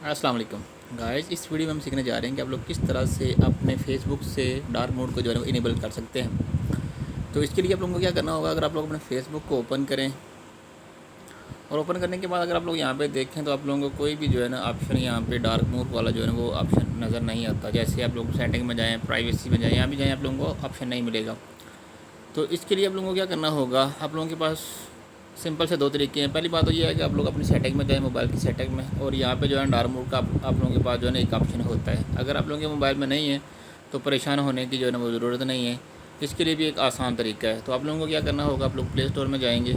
अस्सलाम वालेकुम गाइस। इस वीडियो में हम सीखने जा रहे हैं कि आप लोग किस तरह से अपने फेसबुक से डार्क मोड को जो है वो इनेबल कर सकते हैं। तो इसके लिए आप लोगों को क्या करना होगा, अगर आप लोग अपने फेसबुक को ओपन करें और ओपन करने के बाद अगर आप लोग यहाँ पे देखें तो आप लोगों को कोई भी जो है ना ऑप्शन यहाँ पे डार्क मोड वाला जो है ना वो ऑप्शन नज़र नहीं आता। जैसे आप लोग सेटिंग में जाएँ, प्राइवेसी में जाएँ, यहाँ भी जाएँ, आप लोगों को ऑप्शन नहीं मिलेगा। तो इसके लिए आप लोगों को क्या करना होगा, आप लोगों के पास सिंपल से दो तरीके हैं। पहली बात तो ये है कि आप लोग अपनी सेटिंग में जाएँ, मोबाइल की सेटिंग में, और यहाँ पे जो है डार्क मोड का आप लोगों के पास जो है ना एक ऑप्शन होता है। अगर आप लोगों के मोबाइल में नहीं है तो परेशान होने की जो है ना वो ज़रूरत नहीं है। इसके लिए भी एक आसान तरीका है। तो आप लोगों को क्या करना होगा, आप लोग प्ले स्टोर में जाएंगे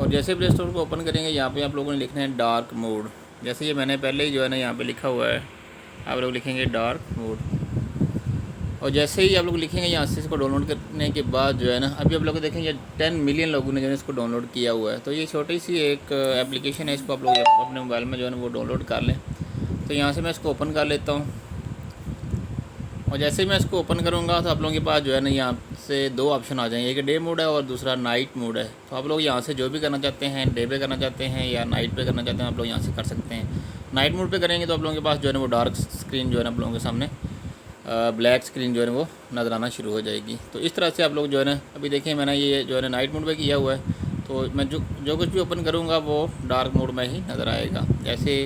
और जैसे प्ले स्टोर को ओपन करेंगे यहाँ पे आप लोगों ने लिखना है डार्क मोड। जैसे ये मैंने पहले ही जो है ना यहाँ पे लिखा हुआ है, आप लोग लिखेंगे डार्क मोड। और जैसे ही आप लोग लिखेंगे यहाँ से इसको डाउनलोड करने के बाद जो है ना, अभी आप लोग देखेंगे 10 मिलियन लोगों ने जो है इसको डाउनलोड किया हुआ है। तो ये छोटी सी एक एप्लीकेशन है, इसको आप लोग अपने मोबाइल में जो है ना वो डाउनलोड कर लें। तो यहाँ से मैं इसको ओपन कर लेता हूँ और जैसे ही मैं इसको ओपन करूँगा तो आप लोगों के पास जो है ना यहाँ से दो ऑप्शन आ जाएंगे, एक डे मोड है और दूसरा नाइट मोड है। तो आप लोग यहाँ से जो भी करना चाहते हैं, डे पे करना चाहते हैं या नाइट पे करना चाहते हैं, आप लोग यहाँ से कर सकते हैं। नाइट मोड पे करेंगे तो आप लोगों के पास जो है ना वो डार्क स्क्रीन जो है ना आप लोगों के सामने ब्लैक स्क्रीन जो है ना वो नज़र आना शुरू हो जाएगी। तो इस तरह से आप लोग जो है ना, अभी देखिए मैंने ये जो है ना नाइट मोड पे किया हुआ है, तो मैं जो कुछ भी ओपन करूँगा वो डार्क मोड में ही नज़र आएगा। जैसे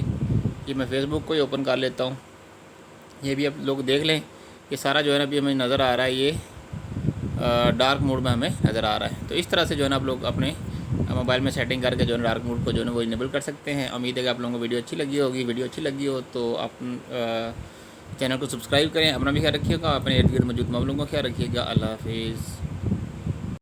ये मैं फ़ेसबुक को ही ओपन कर लेता हूँ, ये भी आप लोग देख लें कि सारा जो है ना अभी हमें नज़र आ रहा है, ये डार्क मोड में हमें नज़र आ रहा है। तो इस तरह से जो है ना आप लोग अपने मोबाइल में सेटिंग करके जो है डार्क मोड को जो है वो इनेबल कर सकते हैं। उम्मीद है कि आप लोगों को वीडियो अच्छी लगी होगी। वीडियो अच्छी लगी हो तो आप चैनल को सब्सक्राइब करें। अपना भी ख्याल रखिएगा, अपने इर्द गिर्द मौजूद मामलों का ख्याल रखिएगा। अल्लाह हाफिज़।